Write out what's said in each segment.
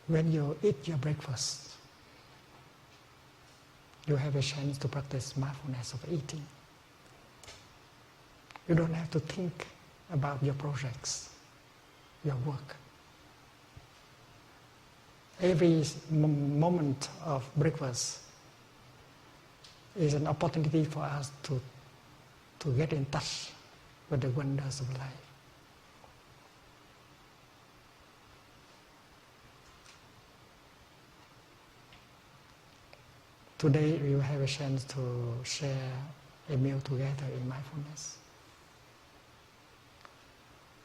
When you eat your breakfast, you have a chance to practice mindfulness of eating. You don't have to think about your projects, your work. Every moment of breakfast is an opportunity for us to get in touch with the wonders of life. Today we will have a chance to share a meal together in mindfulness.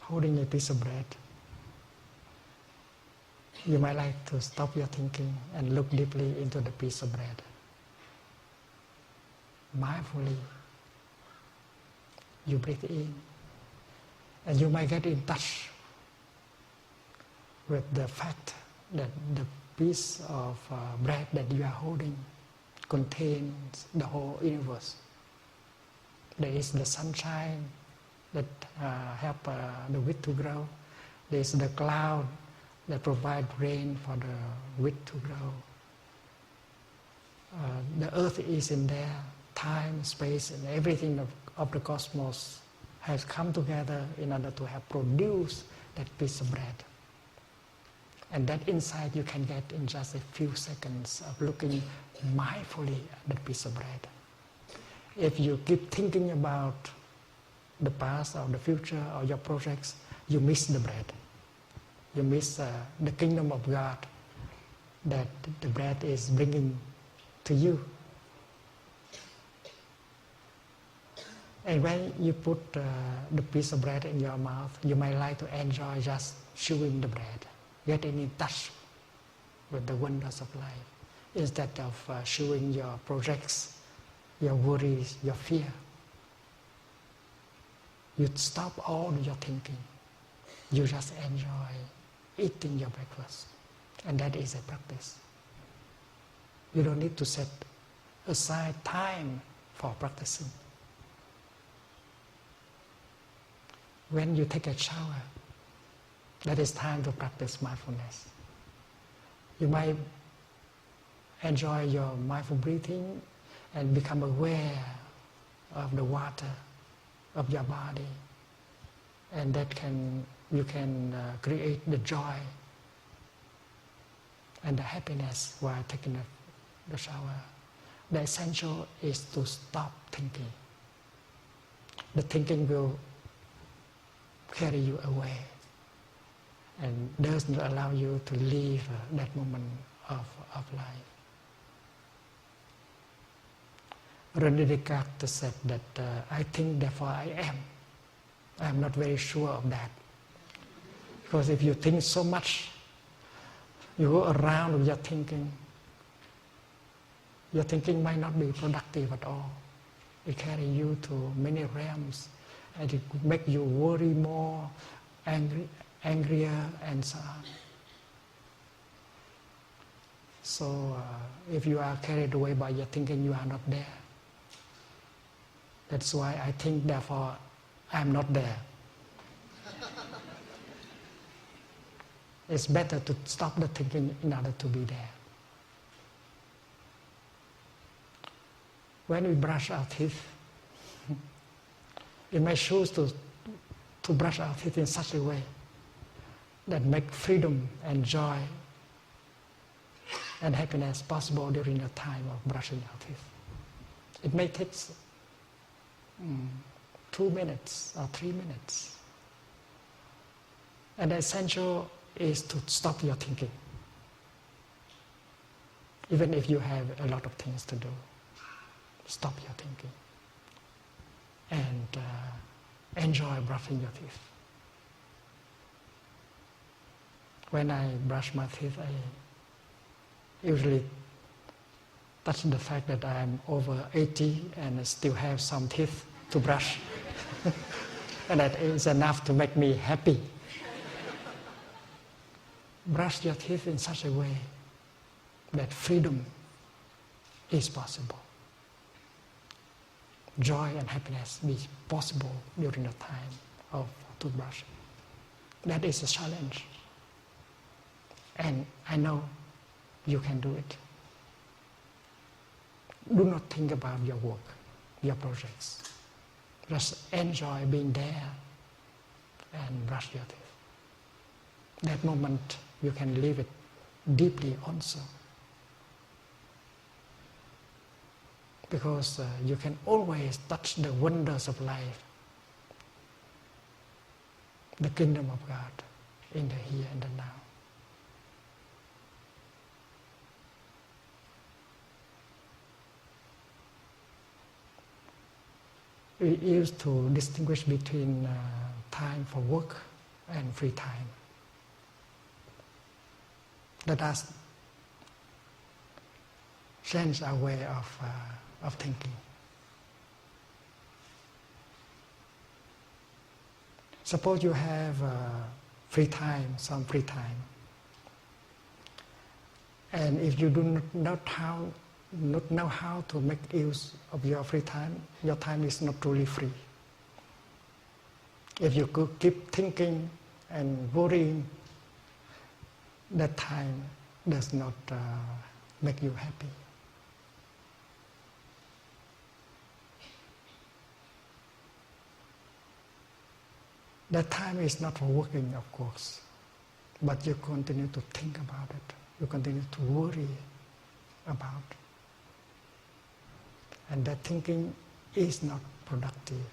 Holding a piece of bread, you might like to stop your thinking and look deeply into the piece of bread. Mindfully, you breathe in, and you might get in touch with the fact that the piece of bread that you are holding contains the whole universe. There is the sunshine that help the wheat to grow. There is the cloud that provide rain for the wheat to grow. The earth is in there. Time, space, and everything of the cosmos has come together in order to have produced that piece of bread. And that insight you can get in just a few seconds of looking mindfully at the piece of bread. If you keep thinking about the past or the future or your projects, you miss the bread. You miss the kingdom of God that the bread is bringing to you. And when you put the piece of bread in your mouth, you might like to enjoy just chewing the bread, getting in touch with the wonders of life, instead of chewing your projects, your worries, your fear. You stop all your thinking. You just enjoy eating your breakfast. And that is a practice. You don't need to set aside time for practicing. When you take a shower, that is time to practice mindfulness. You might enjoy your mindful breathing and become aware of the water of your body, and that you can create the joy and the happiness while taking the shower. The essential is to stop thinking. The thinking will carry you away and doesn't allow you to live that moment of life. René Descartes said that I think, therefore I am. I am not very sure of that. Because if you think so much, you go around with your thinking might not be productive at all. It carries you to many realms, and it could make you worry more, angrier, and so on. So if you are carried away by your thinking, you are not there. That's why I think, therefore I am not there. It's better to stop the thinking in order to be there. When we brush our teeth, we may choose to brush our teeth in such a way that make freedom and joy and happiness possible during the time of brushing our teeth. It may take 2 minutes or 3 minutes. And the essential is to stop your thinking. Even if you have a lot of things to do, stop your thinking and enjoy brushing your teeth. When I brush my teeth, I usually touch the fact that I am over 80 and I still have some teeth to brush. And that is enough to make me happy. Brush your teeth in such a way that freedom is possible. Joy and happiness be possible during the time of toothbrushing. That is a challenge. And I know you can do it. Do not think about your work, your projects. Just enjoy being there and brush your teeth. That moment you can live it deeply also. Because you can always touch the wonders of life, the kingdom of God in the here and the now. We used to distinguish between time for work and free time. Let us change our way of thinking. Suppose you have free time, some free time, and if you do not know how to make use of your free time, your time is not truly free. If you could keep thinking and worrying, that time does not make you happy. That time is not for working, of course, but you continue to think about it. You continue to worry about it. And that thinking is not productive.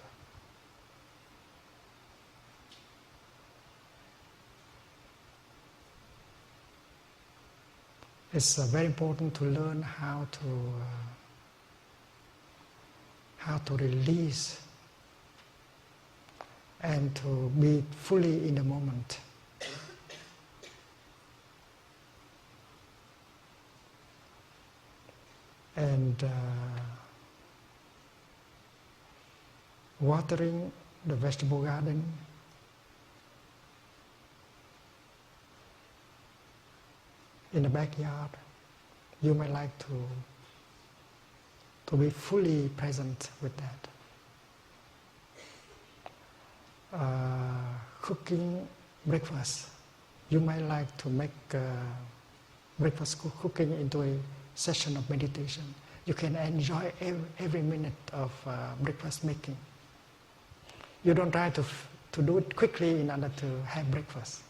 It's very important to learn how to release and to be fully in the moment. And watering the vegetable garden, in the backyard, you may like to be fully present with that. Cooking breakfast, you might like to make breakfast cooking into a session of meditation. You can enjoy every minute of breakfast making. You don't try to do it quickly in order to have breakfast.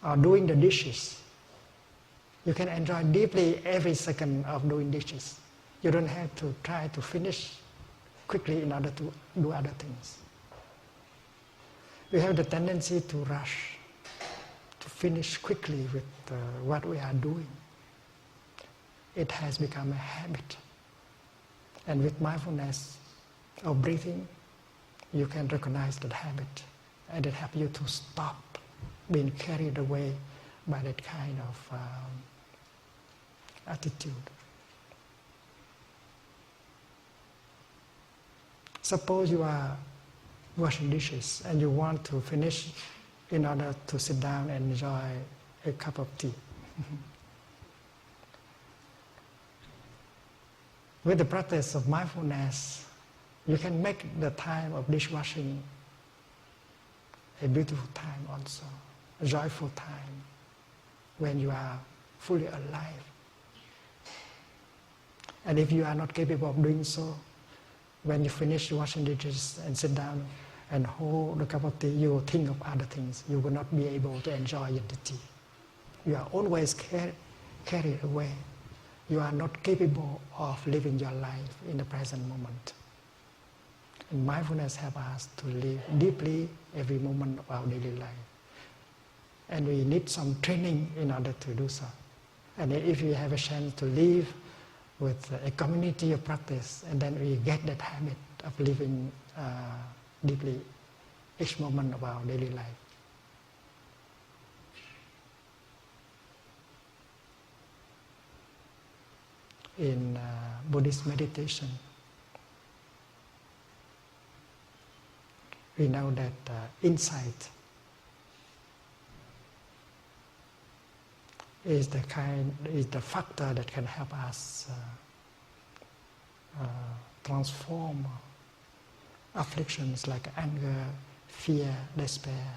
Or doing the dishes, you can enjoy deeply every second of doing dishes. You don't have to try to finish quickly in order to do other things. We have the tendency to rush, to finish quickly with what we are doing. It has become a habit. And with mindfulness of breathing, you can recognize that habit, and it helps you to stop being carried away by that kind of attitude. Suppose you are washing dishes and you want to finish in order to sit down and enjoy a cup of tea. With the practice of mindfulness, you can make the time of dishwashing a beautiful time also, a joyful time, when you are fully alive. And if you are not capable of doing so, when you finish washing dishes and sit down and hold the cup of tea, you will think of other things. You will not be able to enjoy the tea. You are always carried away. You are not capable of living your life in the present moment. And mindfulness helps us to live deeply every moment of our daily life. And we need some training in order to do so. And if you have a chance to live with a community of practice, and then we get that habit of living deeply each moment of our daily life. In Buddhist meditation, we know that insight is the factor that can help us transform afflictions like anger, fear, despair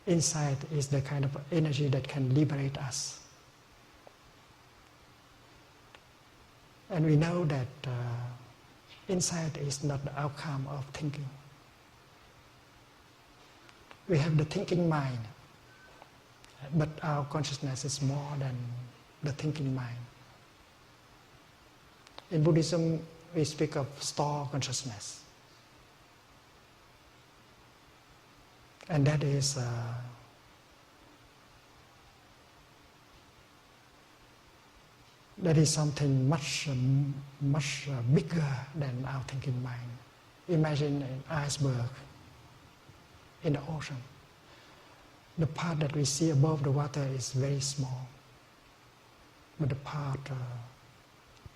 Insight is the kind of energy that can liberate us. And we know that insight is not the outcome of thinking. We have the thinking mind, but our consciousness is more than the thinking mind. In Buddhism, we speak of store consciousness. And that is something much bigger than our thinking mind. Imagine an iceberg in the ocean. The part that we see above the water is very small, but the part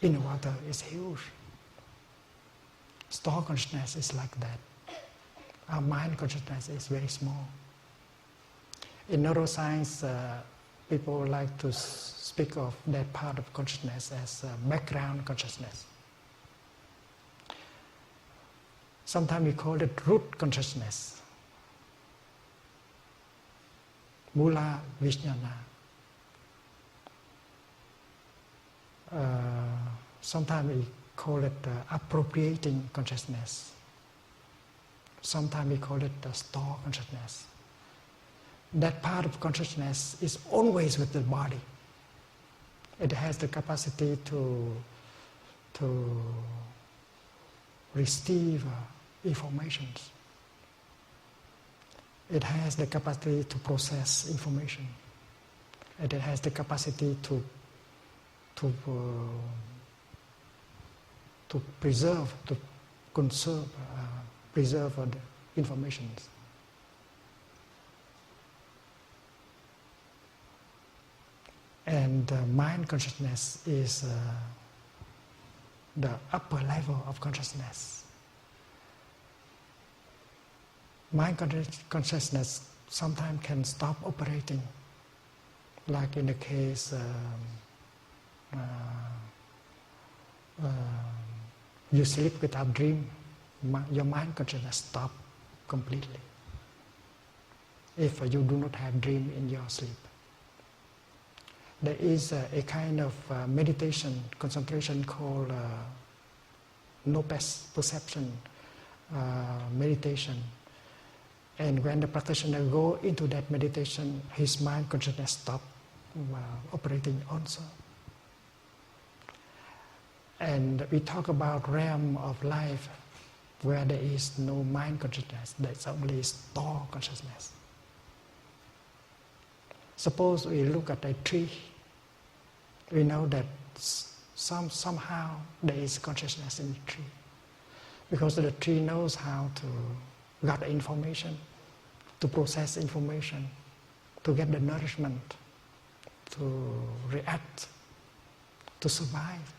in the water is huge. Store consciousness is like that. Our mind consciousness is very small. In neuroscience, people like to speak of that part of consciousness as background consciousness. Sometimes we call it root consciousness, mula vijnana. Sometimes we call it appropriating consciousness. Sometimes we call it store consciousness. That part of consciousness is always with the body. It has the capacity to receive information. It has the capacity to process information. It has the capacity to preserve, to conserve, preserve the information. And mind consciousness is the upper level of consciousness. Mind consciousness sometimes can stop operating, like in the case you sleep without dream, your mind consciousness stops completely. If you do not have dream in your sleep. There is a kind of meditation, concentration called no perception meditation. And when the practitioner goes into that meditation, his mind consciousness stops operating also. And we talk about realm of life where there is no mind consciousness, there's only store consciousness. Suppose we look at a tree, we know that somehow there is consciousness in the tree. Because the tree knows how to gather information, to process information, to get the nourishment, to react, to survive.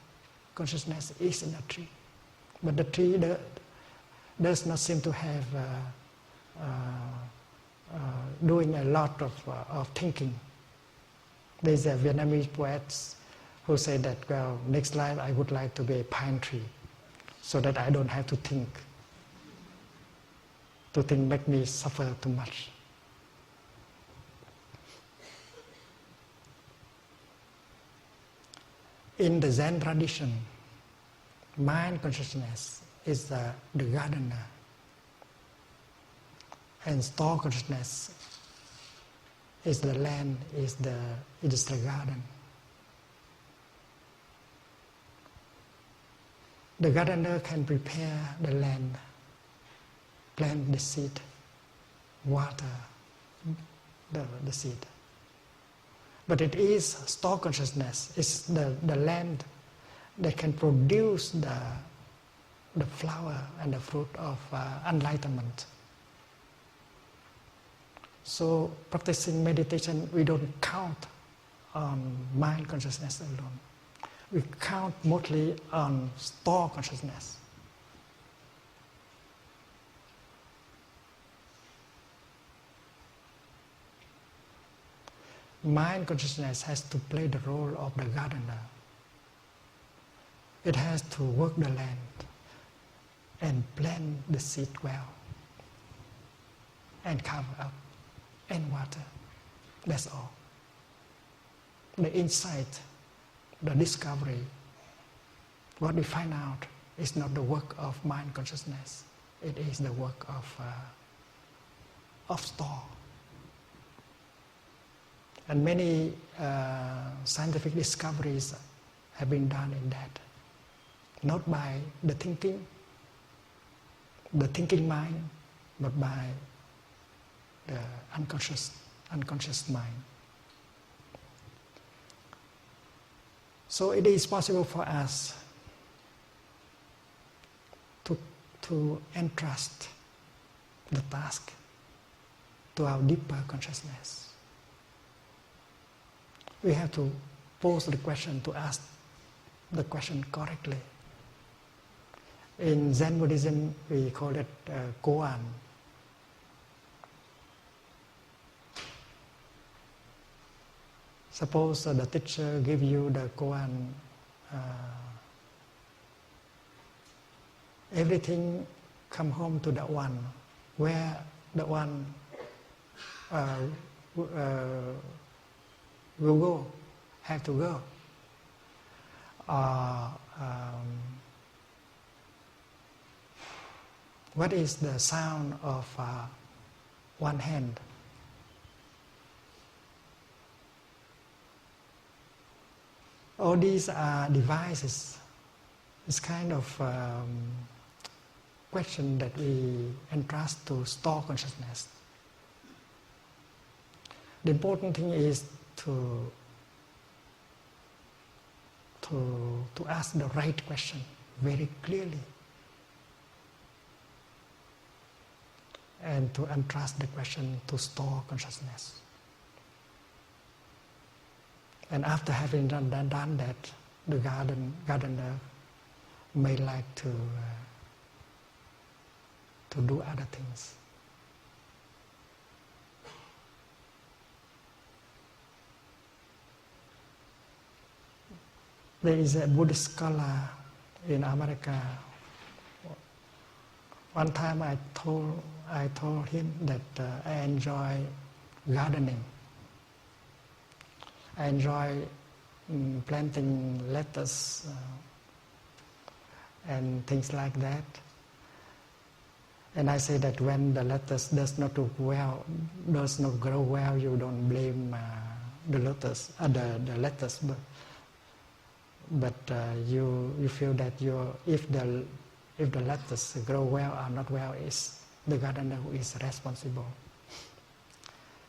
Consciousness is in a tree. But the tree does not seem to have doing a lot of thinking. There's a Vietnamese poet who said that, well, next life I would like to be a pine tree so that I don't have to think. To think make me suffer too much. In the Zen tradition, mind consciousness is the gardener, and store consciousness is the land, is the garden. The gardener can prepare the land, plant the seed, water the seed. But it is store consciousness, it's the land that can produce the flower and the fruit of enlightenment. So practicing meditation, we don't count on mind consciousness alone. We count mostly on store consciousness. Mind consciousness has to play the role of the gardener. It has to work the land and plant the seed well and cover up and water. That's all. The insight, the discovery, what we find out is not the work of mind consciousness. It is the work of store. And many scientific discoveries have been done in that. Not by the thinking mind, but by the unconscious mind. So it is possible for us to entrust the task to our deeper consciousness. We have to pose the question, to ask the question correctly. In Zen Buddhism, we call it koan. Suppose the teacher give you the koan, everything come home to the one, where the one will go, have to go. What is the sound of one hand? All these are devices. It's kind of question that we entrust to store consciousness. The important thing is to ask the right question very clearly, and to entrust the question to store consciousness. And after having done that, the gardener may like to do other things. There is a Buddhist scholar in America. One time I told him that I enjoy gardening. I enjoy planting lettuce and things like that. And I say that when the lettuce does not grow well, you don't blame the lettuce, but you feel that if the lettuce grow well or not well, is the gardener who is responsible.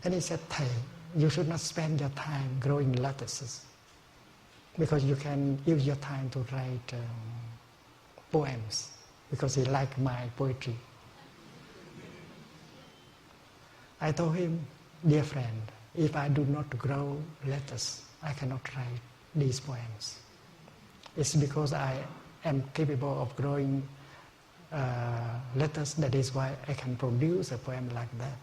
And he said, "Thầy, you should not spend your time growing lettuces, because you can use your time to write poems," because he liked my poetry. I told him, "Dear friend, if I do not grow lettuce, I cannot write these poems. It's because I am capable of growing lettuce, that is why I can produce a poem like that."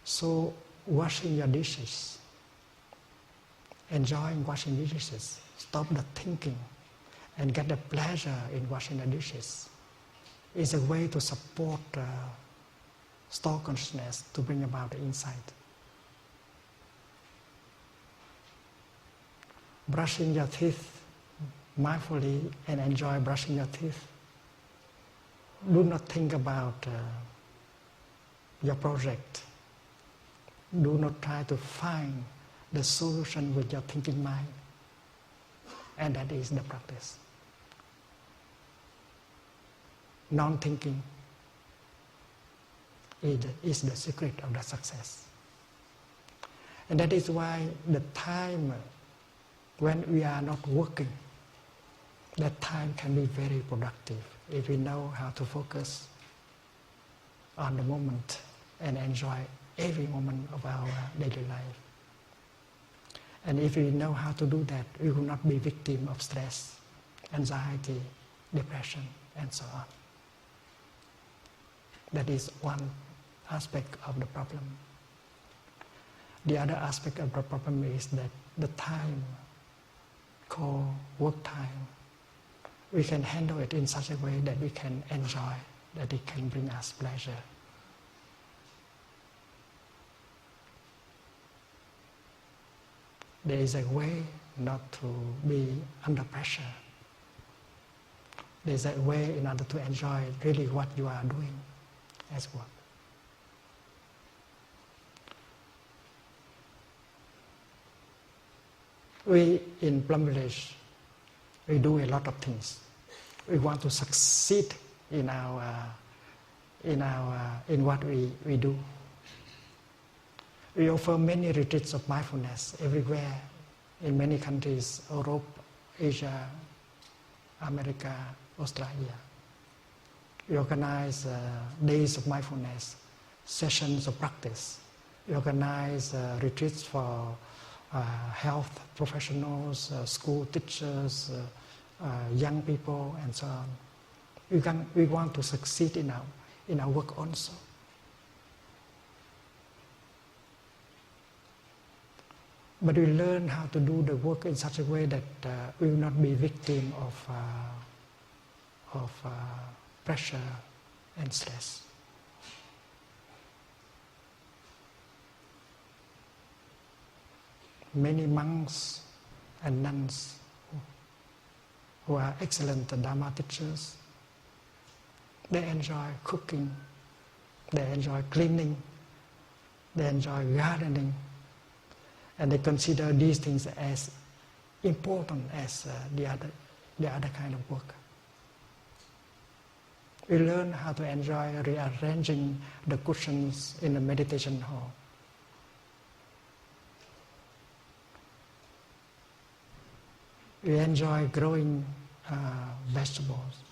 So washing your dishes, enjoying washing the dishes, stop the thinking and get the pleasure in washing the dishes, is a way to support store consciousness, to bring about the insight. Brushing your teeth mindfully and enjoy brushing your teeth. Do not think about your project. Do not try to find the solution with your thinking mind. And that is the practice. Non-thinking is the secret of the success. And that is why the time when we are not working, that time can be very productive if we know how to focus on the moment and enjoy every moment of our daily life. And if we know how to do that, we will not be victim of stress, anxiety, depression, and so on. That is one aspect of the problem. The other aspect of the problem is that the time called work time we can handle it in such a way that we can enjoy, that it can bring us pleasure. There is a way not to be under pressure. There is a way in order to enjoy really what you are doing as work. We in Plum Village, we do a lot of things. We want to succeed in what we do. We offer many retreats of mindfulness everywhere, in many countries, Europe, Asia, America, Australia. We organize days of mindfulness, sessions of practice. We organize retreats for health professionals, school teachers, young people, and so on. We want to succeed in our work also. But we learn how to do the work in such a way that we will not be victim of pressure and stress. Many monks and nuns who are excellent Dharma teachers, they enjoy cooking, they enjoy cleaning, they enjoy gardening, and they consider these things as important as the other kind of work. We learn how to enjoy rearranging the cushions in the meditation hall. We enjoy growing vegetables.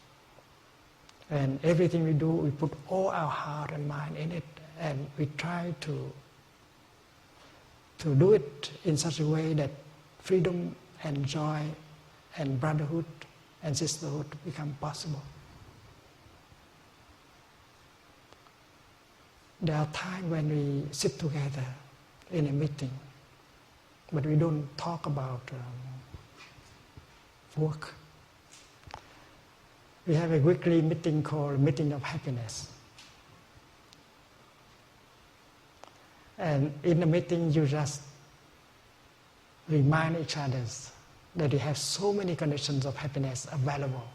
And everything we do, we put all our heart and mind in it, and we try to do it in such a way that freedom and joy and brotherhood and sisterhood become possible. There are times when we sit together in a meeting, but we don't talk about work. We have a weekly meeting called Meeting of Happiness. And in the meeting, you just remind each other that you have so many conditions of happiness available.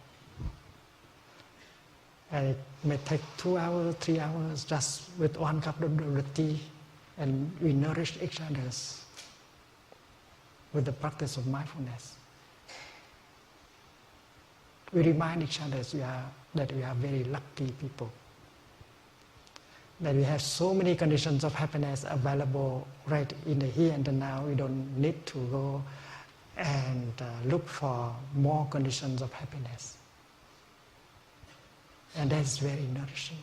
And it may take 2 hours, 3 hours, just with 1 cup of tea, and we nourish each other with the practice of mindfulness. We remind each other that we are very lucky people, that we have so many conditions of happiness available right in the here and the now. We don't need to go and look for more conditions of happiness. And that's very nourishing.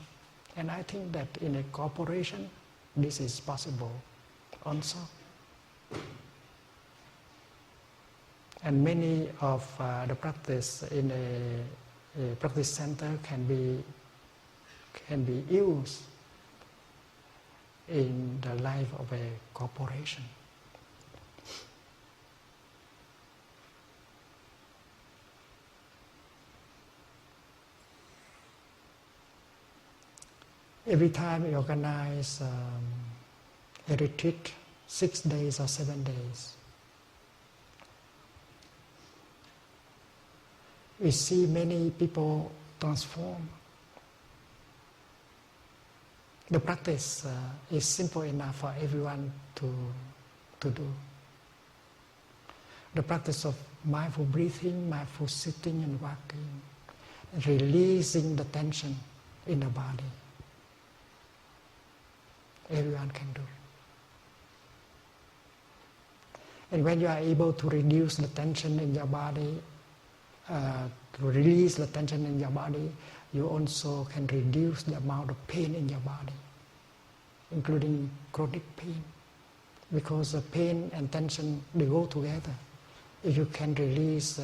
And I think that in a corporation, this is possible also. And many of the practice in a practice center can be used in the life of a corporation. Every time we organize a retreat, 6 days or 7 days, we see many people transform. The practice is simple enough for everyone to do. The practice of mindful breathing, mindful sitting and walking, releasing the tension in the body. Everyone can do. And when you are able to reduce the tension in your body, to release the tension in your body, you also can reduce the amount of pain in your body, including chronic pain, because the pain and tension, they go together. If you can release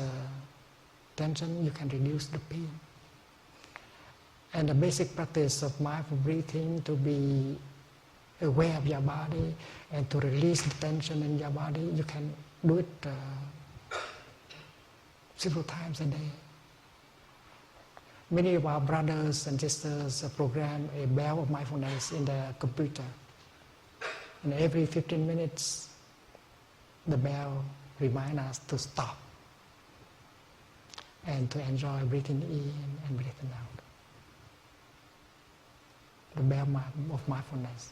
tension, you can reduce the pain. And the basic practice of mindful breathing, to be aware of your body and to release the tension in your body, you can do it several times a day. Many of our brothers and sisters program a bell of mindfulness in their computer. And every 15 minutes, the bell reminds us to stop and to enjoy breathing in and breathing out. The bell of mindfulness.